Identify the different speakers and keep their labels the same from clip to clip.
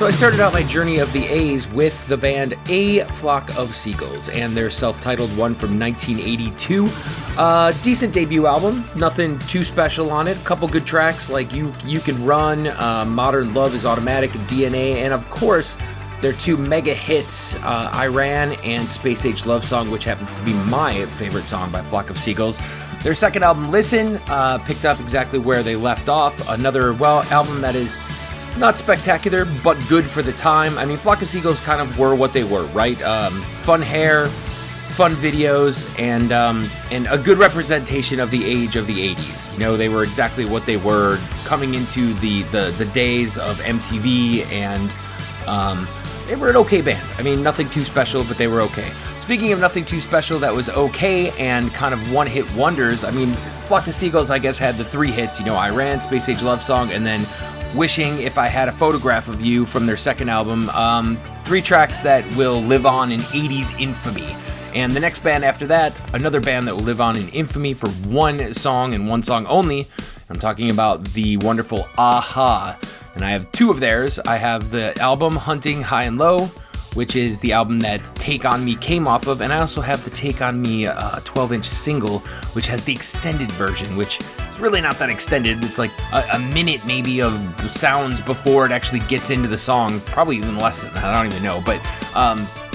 Speaker 1: I started out my journey of the A's with the band A Flock of Seagulls and their self-titled one from 1982. Decent debut album, nothing too special on it. A couple good tracks like You Can Run, Modern Love is Automatic, DNA, and of course, their two mega hits, Iran and Space Age Love Song, which happens to be my favorite song by Flock of Seagulls. Their second album, Listen, picked up exactly where they left off. Another, album that is not spectacular, but good for the time. I mean, Flock of Seagulls kind of were what they were, right? Fun hair, fun videos, and a good representation of the age of the 80s. You know, they were exactly what they were coming into the days of MTV, and they were an okay band. I mean, nothing too special, but they were okay. Speaking of nothing too special that was okay and kind of one-hit wonders, I mean, Flock of Seagulls, I guess, had the three hits, you know, Iran, Space Age Love Song, and then Wishing If I Had a Photograph of You from their second album. Three tracks that will live on in 80s infamy. And the next band after that, another band that will live on in infamy for one song and one song only. I'm talking about the wonderful A-ha. And I have two of theirs. I have the album Hunting High and Low, which is the album that Take On Me came off of, and I also have the Take On Me 12-inch single, which has the extended version, which is really not that extended. It's like a minute maybe of sounds before it actually gets into the song, probably even less than that, I don't even know. But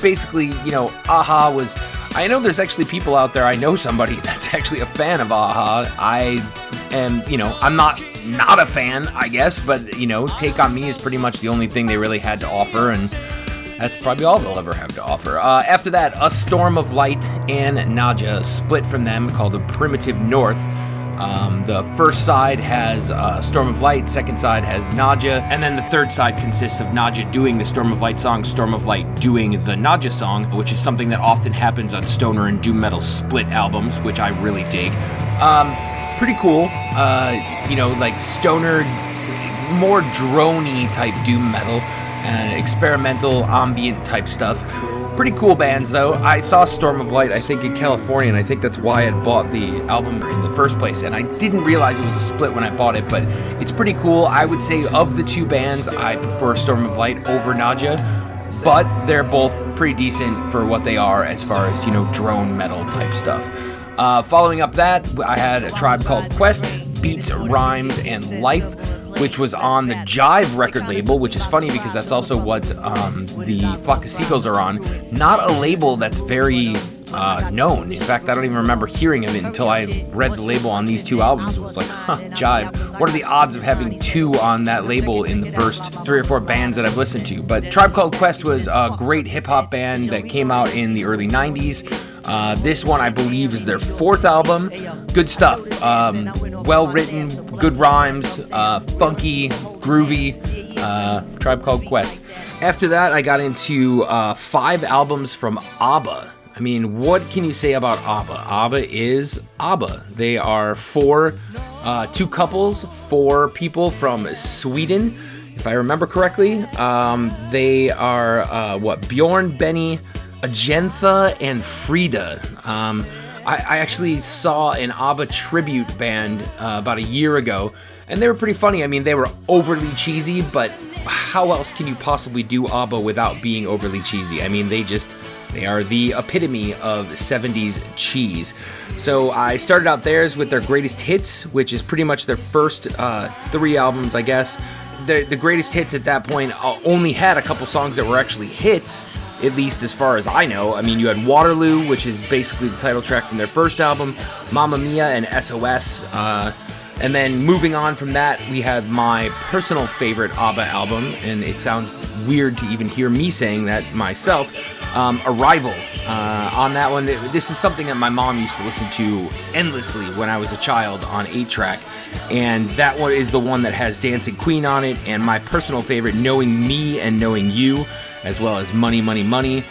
Speaker 1: basically, you know, A-ha was... I know there's actually people out there, I know somebody that's actually a fan of A-ha. I am, you know, I'm not a fan, I guess, but, you know, Take On Me is pretty much the only thing they really had to offer, and that's probably all they'll ever have to offer. After that, A Storm of Light and Nadja split from them, called A Primitive North. The first side has Storm of Light, second side has Nadja, and then the third side consists of Nadja doing the Storm of Light song, Storm of Light doing the Nadja song, which is something that often happens on stoner and doom metal split albums, which I really dig. Pretty cool, you know, like stoner, more drony type doom metal, experimental ambient type stuff. Pretty cool bands though. I saw Storm of Light, I think, in California, and I think that's why I bought the album in the first place, and I didn't realize it was a split when I bought it, but it's pretty cool. I would say of the two bands, I prefer Storm of Light over Nadja, but they're both pretty decent for what they are as far as, you know, drone metal type stuff. Following up that, I had A Tribe Called Quest, Beats, Rhymes, and Life, which was on the Jive record label, which is funny because that's also what the Flock of Seagulls are on. Not a label that's very known. In fact, I don't even remember hearing of it until I read the label on these two albums. It was like, Jive. What are the odds of having two on that label in the first 3 or 4 bands that I've listened to? But Tribe Called Quest was a great hip-hop band that came out in the early 90s. This one, I believe, is their 4th album. Good stuff. Well written, good rhymes, funky, groovy. Tribe Called Quest. After that, I got into 5 albums from ABBA. I mean, what can you say about ABBA? ABBA is ABBA. They are 2 couples, 4 people from Sweden, if I remember correctly. They are, Bjorn, Benny, Agentha, and Frida. I actually saw an ABBA tribute band about a year ago, and they were pretty funny. I mean, they were overly cheesy, but how else can you possibly do ABBA without being overly cheesy? I mean, they are the epitome of 70s cheese. So I started out theirs with their greatest hits, which is pretty much their first 3 albums, I guess. The greatest hits at that point only had a couple songs that were actually hits, at least as far as I know. I mean, you had Waterloo, which is basically the title track from their first album, Mamma Mia, and SOS. And then moving on from that, we have my personal favorite ABBA album, and it sounds weird to even hear me saying that myself, Arrival. On that one, this is something that my mom used to listen to endlessly when I was a child on 8-track, and that one is the one that has Dancing Queen on it, and my personal favorite, Knowing Me and Knowing You, as well as Money, Money, Money.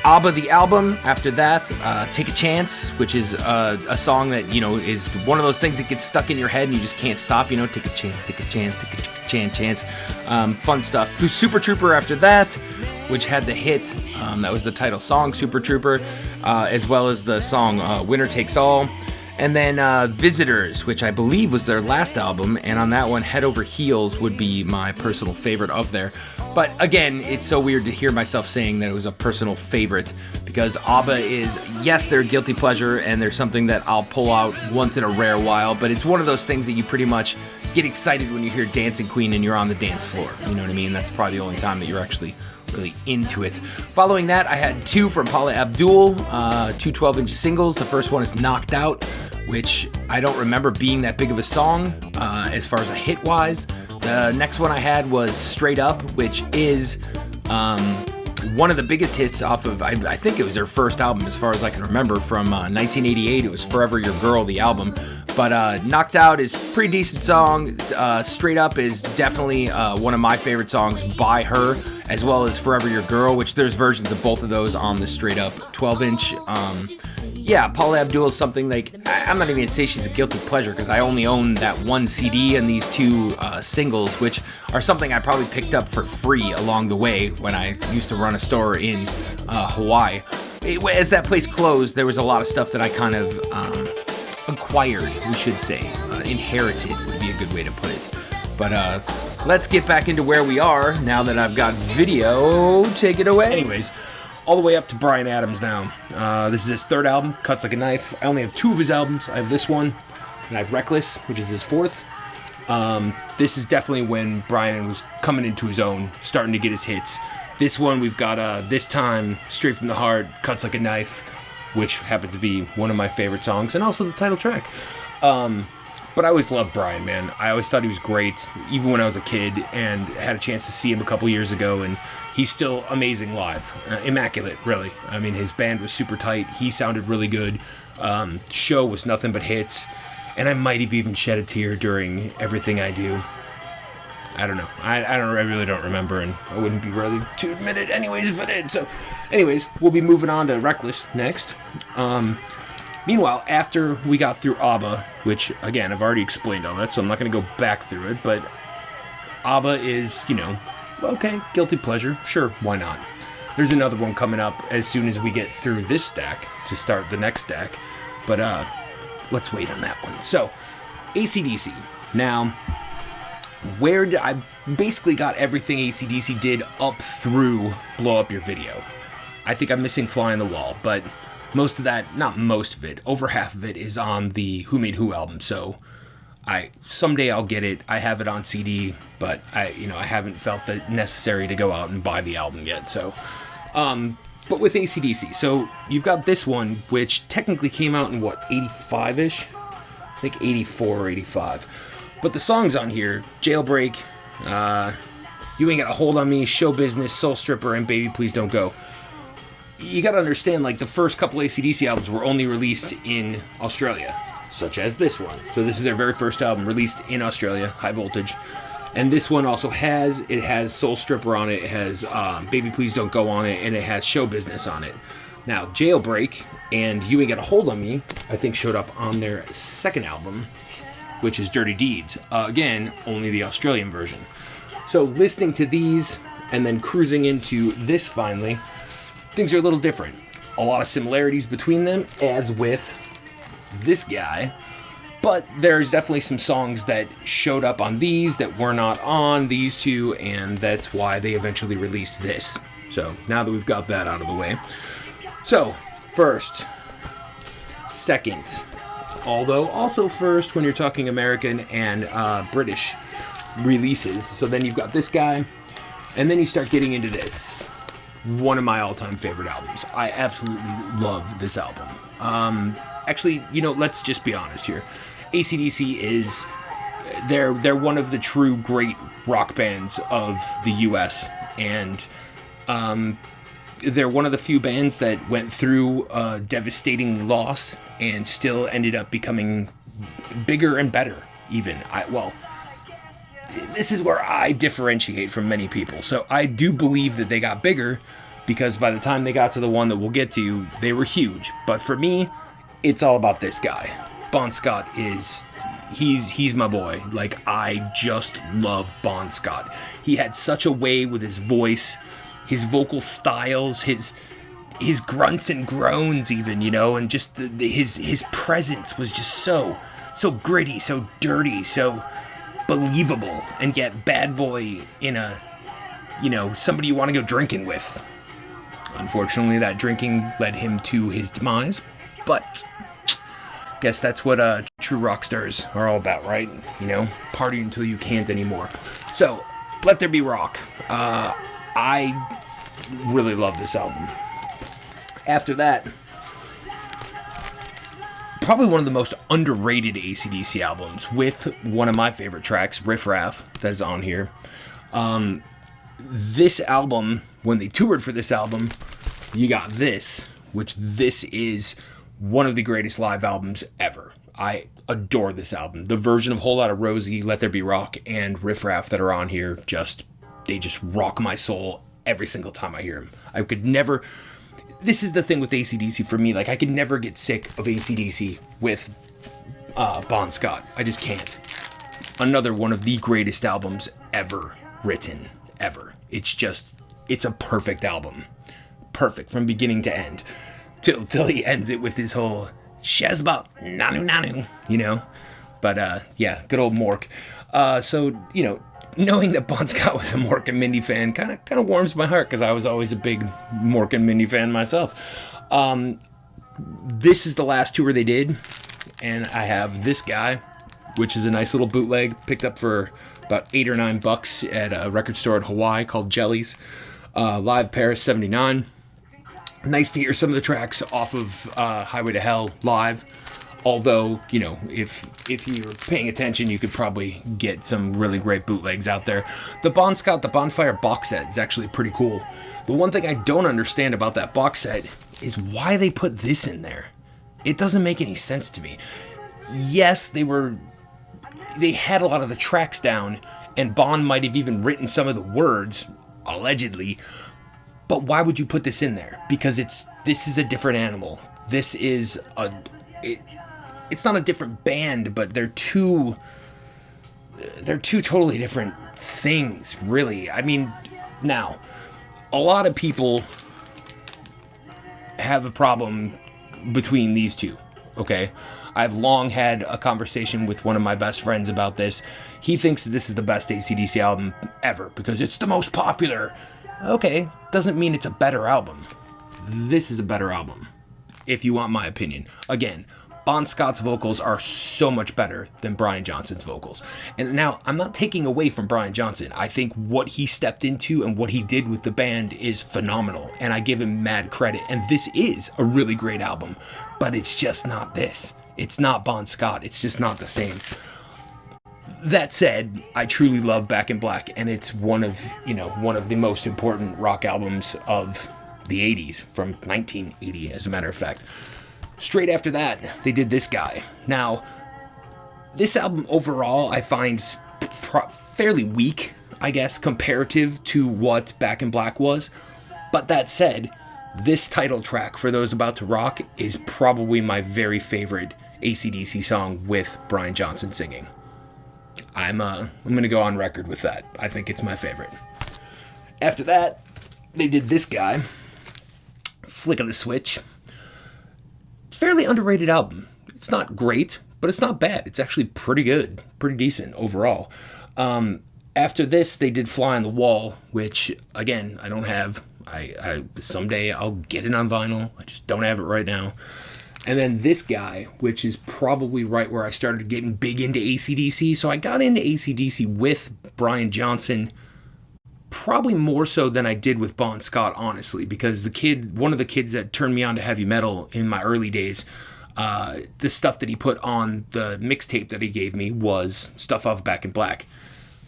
Speaker 1: ABBA the album, after that, Take a Chance, which is a song that, you know, is one of those things that gets stuck in your head and you just can't stop, you know, take a chance, take a chance, take a chance. Fun stuff. Super Trooper after that, which had the hit, that was the title song, Super Trooper, as well as the song Winner Takes All. And then Visitors, which I believe was their last album, and on that one, Head Over Heels would be my personal favorite of there. But again, it's so weird to hear myself saying that it was a personal favorite, because ABBA is, yes, they're a guilty pleasure, and they're something that I'll pull out once in a rare while, but it's one of those things that you pretty much get excited when you hear Dancing Queen and you're on the dance floor. You know what I mean? That's probably the only time that you're actually really into it. Following that, I had two from Paula Abdul, two 12-inch singles. The first one is Knocked Out, which I don't remember being that big of a song as far as a hit-wise. The next one I had was Straight Up, which is one of the biggest hits off of, I think it was their first album as far as I can remember, from 1988. It was Forever Your Girl, the album. But Knocked Out is a pretty decent song. Straight Up is definitely one of my favorite songs by her, as well as Forever Your Girl, which there's versions of both of those on the Straight Up 12-inch. Yeah, Paula Abdul is something like, I'm not even going to say she's a guilty pleasure, because I only own that one CD and these two singles, which are something I probably picked up for free along the way when I used to run a store in Hawaii. As that place closed, there was a lot of stuff that I kind of acquired, we should say. Inherited would be a good way to put it. But let's get back into where we are now that I've got video. Take it away. Anyways, all the way up to Bryan Adams now. This is his third album, Cuts Like a Knife. I only have two of his albums. I have this one, and I have Reckless, which is his fourth. This is definitely when Bryan was coming into his own, starting to get his hits. This one, we've got This Time, Straight From the Heart, Cuts Like a Knife, which happens to be one of my favorite songs, and also the title track. But I always loved Bryan, man. I always thought he was great, even when I was a kid, and had a chance to see him a couple years ago, and he's still amazing live. Immaculate, really. I mean, his band was super tight. He sounded really good. Show was nothing but hits, and I might have even shed a tear during Everything I Do. I don't know. I really don't remember, and I wouldn't be ready to admit it anyways if I did. So, anyways, we'll be moving on to Reckless next. Meanwhile, after we got through ABBA, which, again, I've already explained all that, so I'm not going to go back through it, but ABBA is, okay, guilty pleasure. Sure, why not? There's another one coming up as soon as we get through this stack to start the next stack, but let's wait on that one. So, AC/DC. Now, I basically got everything AC/DC did up through Blow Up Your Video. I think I'm missing Fly on the Wall, but most of that, not most of it, over half of it is on the Who Made Who album, so someday I'll get it. I have it on CD, but I haven't felt it necessary to go out and buy the album yet, so but with AC/DC, so you've got this one, which technically came out in 85-ish? I think 84 or 85. But the songs on here, Jailbreak, You Ain't Got a Hold on Me, Show Business, Soul Stripper, and Baby Please Don't Go. You gotta understand, the first couple AC/DC albums were only released in Australia, such as this one. So this is their very first album released in Australia, High Voltage. And this one also has Soul Stripper on it, it has Baby Please Don't Go on it, and it has Show Business on it. Now, Jailbreak and You Ain't Got a Hold on Me, I think, showed up on their second album, which is Dirty Deeds. Again, only the Australian version. So listening to these and then cruising into this finally, things are a little different. A lot of similarities between them, as with this guy. But there's definitely some songs that showed up on these that were not on these two, and that's why they eventually released this. So now that we've got that out of the way. So, first, second, although also first when you're talking American and British releases. So then you've got this guy, and then you start getting into this. One of my all-time favorite albums. I absolutely love this album. Actually, let's just be honest here. AC/DC is, they're one of the true great rock bands of the U.S., and they're one of the few bands that went through a devastating loss and still ended up becoming bigger and better, even. This is where I differentiate from many people. So I do believe that they got bigger, because by the time they got to the one that we'll get to, they were huge. But for me, it's all about this guy. Bon Scott he's my boy. I just love Bon Scott. He had such a way with his voice, his vocal styles, his grunts and groans even, and just his presence was just so gritty, so dirty, so believable, and yet bad boy in a, somebody you want to go drinking with. Unfortunately, that drinking led him to his demise, but guess that's what true rock stars are all about, right? Party until you can't anymore. So, Let There Be Rock. I really love this album. After that, probably one of the most underrated AC/DC albums, with one of my favorite tracks, Riff Raff, that is on here. This album, when they toured for this album, you got this, which this is one of the greatest live albums ever. I adore this album. The version of Whole Lotta Rosie, Let There Be Rock, and Riff Raff that are on here, they just rock my soul every single time I hear them. I could never... This is the thing with AC/DC for me. Like, I could never get sick of AC/DC with Bon Scott. I just can't. Another one of the greatest albums ever written. Ever. It's a perfect album. Perfect from beginning to end. Till he ends it with his whole Shazbot Nanu Nanu, But yeah, good old Mork. So, knowing that Bon Scott was a Mork and Mindy fan kind of warms my heart, because I was always a big Mork and Mindy fan myself. This is the last tour they did, and I have this guy, which is a nice little bootleg picked up for about $8 or $9 at a record store in Hawaii called Jellies. Live Paris 79. Nice to hear some of the tracks off of Highway to Hell live. Although, if you're paying attention, you could probably get some really great bootlegs out there. The Bon Scott, the Bonfire box set is actually pretty cool. The one thing I don't understand about that box set is why they put this in there. It doesn't make any sense to me. Yes, they had a lot of the tracks down, and Bon might have even written some of the words, allegedly, but why would you put this in there? Because this is a different animal. This is it's not a different band, but they're two totally different things, really. I mean, now, a lot of people have a problem between these two, okay? I've long had a conversation with one of my best friends about this. He thinks this is the best AC/DC album ever because it's the most popular. Okay, doesn't mean it's a better album. This is a better album, if you want my opinion. Again, Bon Scott's vocals are so much better than Brian Johnson's vocals. And now, I'm not taking away from Brian Johnson. I think what he stepped into and what he did with the band is phenomenal, and I give him mad credit. And this is a really great album, but it's just not this. It's not Bon Scott. It's just not the same. That said, I truly love Back in Black, and it's one of the most important rock albums of the 80s, from 1980, as a matter of fact. Straight after that, they did this guy. Now, this album overall I find fairly weak, I guess, comparative to what Back in Black was. But that said, this title track, For Those About to Rock, is probably my very favorite AC/DC song with Brian Johnson singing. I'm going to go on record with that. I think it's my favorite. After that, they did this guy, Flick of the Switch. Fairly underrated album. It's not great, but it's not bad. It's actually pretty good, pretty decent overall. After this, they did Fly on the Wall, which, again, I don't have. I someday I'll get it on vinyl. I just don't have it right now. And then this guy, which is probably right where I started getting big into AC/DC. So I got into AC/DC with Brian Johnson, probably more so than I did with Bon Scott, honestly, because one of the kids that turned me on to heavy metal in my early days, the stuff that he put on the mixtape that he gave me was stuff off Back in Black.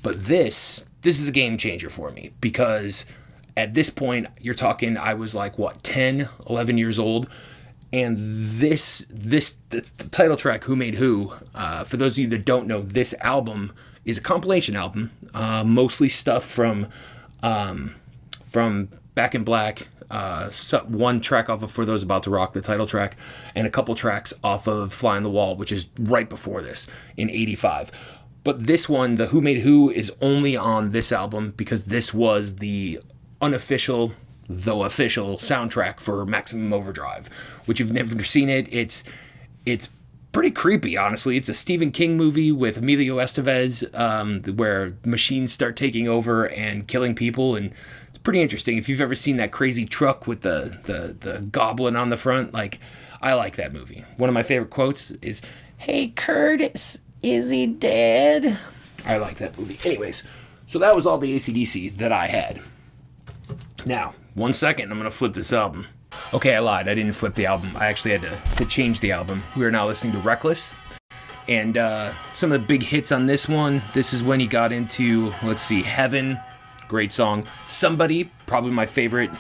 Speaker 1: But this is a game changer for me, because at this point, you're talking, I was like, 10, 11 years old. And the title track, Who Made Who, for those of you that don't know, this album is a compilation album, mostly stuff from Back in Black, one track off of For Those About to Rock, the title track, and a couple tracks off of Fly on the Wall, which is right before this, in 85. But this one, the Who Made Who, is only on this album because this was the unofficial the official soundtrack for Maximum Overdrive, which if you've never seen it, it's pretty creepy, honestly. It's a Stephen King movie with Emilio Estevez, where machines start taking over and killing people, and it's pretty interesting. If you've ever seen that crazy truck with the goblin on the front, like, I like that movie. One of my favorite quotes is, "Hey, Curtis, is he dead?" I like that movie. Anyways, so that was all the AC/DC that I had. Now, 1 second, I'm going to flip this album. Okay, I lied. I didn't flip the album. I actually had to change the album. We are now listening to Reckless. And some of the big hits on this one, this is when he got into, let's see, Heaven, great song. Somebody, probably my favorite.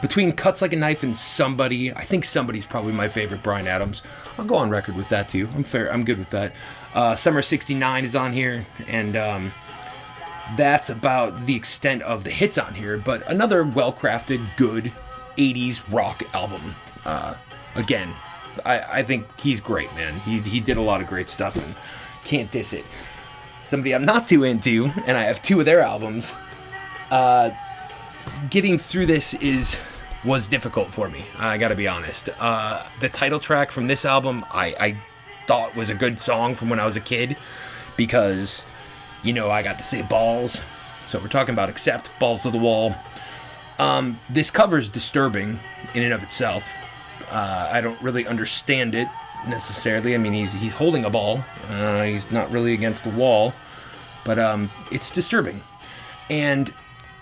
Speaker 1: Between Cuts Like a Knife and Somebody, I think Somebody's probably my favorite Bryan Adams. I'll go on record with that too. I'm good with that. Summer 69 is on here, and that's about the extent of the hits on here. But another well-crafted, good 80s rock album. Again, I think he's great, man. He did a lot of great stuff, and can't diss it. Somebody I'm not too into, and I have 2 of their albums. Getting through this was difficult for me. I gotta be honest. The title track from this album, I thought was a good song from when I was a kid, because, you know, I got to say balls. So we're talking about Accept, Balls to the Wall. This cover's disturbing in and of itself. I don't really understand it necessarily. I mean, he's holding a ball. He's not really against the wall, but it's disturbing. And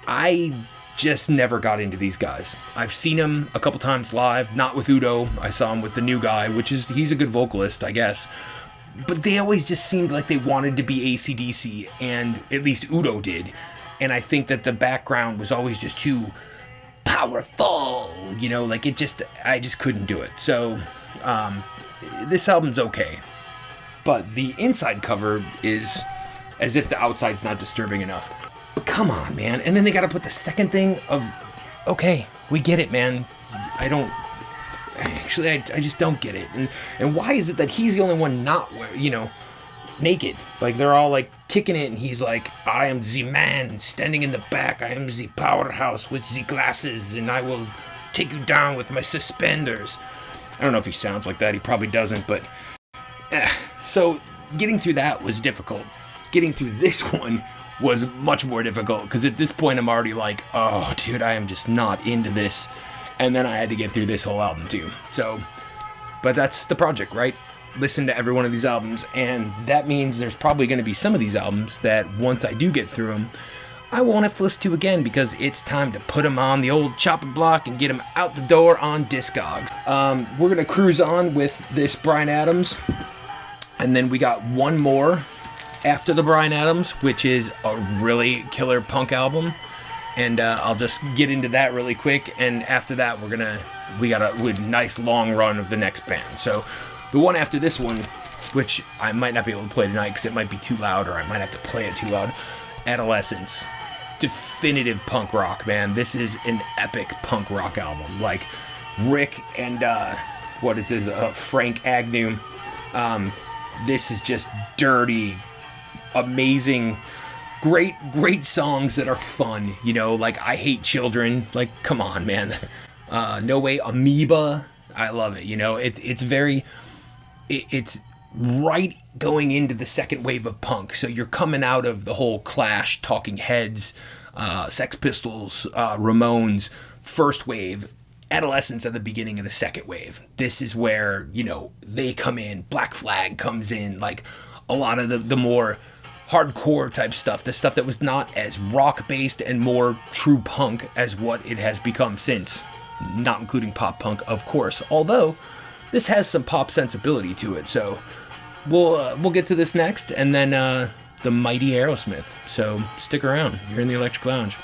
Speaker 1: I just never got into these guys. I've seen him a couple times live, not with Udo. I saw him with the new guy, he's a good vocalist, I guess. But they always just seemed like they wanted to be AC/DC, and at least Udo did. And I think that the background was always just too powerful, you know, like I just couldn't do it. So, this album's okay. But the inside cover is as if the outside's not disturbing enough. But come on, man. And then they gotta put the second thing of, okay, we get it, man. I just don't get it. And why is it that he's the only one not, naked? Like, they're all, like, kicking it, and he's like, I am the man standing in the back. I am the powerhouse with the glasses, and I will take you down with my suspenders. I don't know if he sounds like that. He probably doesn't, but... So, getting through that was difficult. Getting through this one was much more difficult, because at this point I'm already like, oh, dude, I am just not into this. And then I had to get through this whole album, too. So, but that's the project, right? Listen to every one of these albums, and that means there's probably going to be some of these albums that once I do get through them, I won't have to listen to again, because it's time to put them on the old chopping block and get them out the door on Discogs. We're going to cruise on with this Bryan Adams, and then we got one more after the Bryan Adams, which is a really killer punk album, and I'll just get into that really quick, and after that we got a nice long run of the next band. So the one after this one, which I might not be able to play tonight because it might be too loud, or I might have to play it too loud, Adolescents. Definitive punk rock, man. This is an epic punk rock album. Like, Rick and Frank Agnew. This is just dirty, amazing, great songs that are fun. You know, like I Hate Children. Like, come on, man. No Way, Amoeba. I love it. You know, it's right going into the second wave of punk. So you're coming out of the whole Clash, Talking Heads, Sex Pistols, Ramones, first wave. Adolescents at the beginning of the second wave. This is where, you know, they come in. Black Flag comes in. Like, a lot of the more hardcore type stuff. The stuff that was not as rock-based and more true punk as what it has become since. Not including pop punk, of course. Although, this has some pop sensibility to it. So, we'll get to this next. And then, the mighty Aerosmith. So, stick around. You're in the Electric Lounge.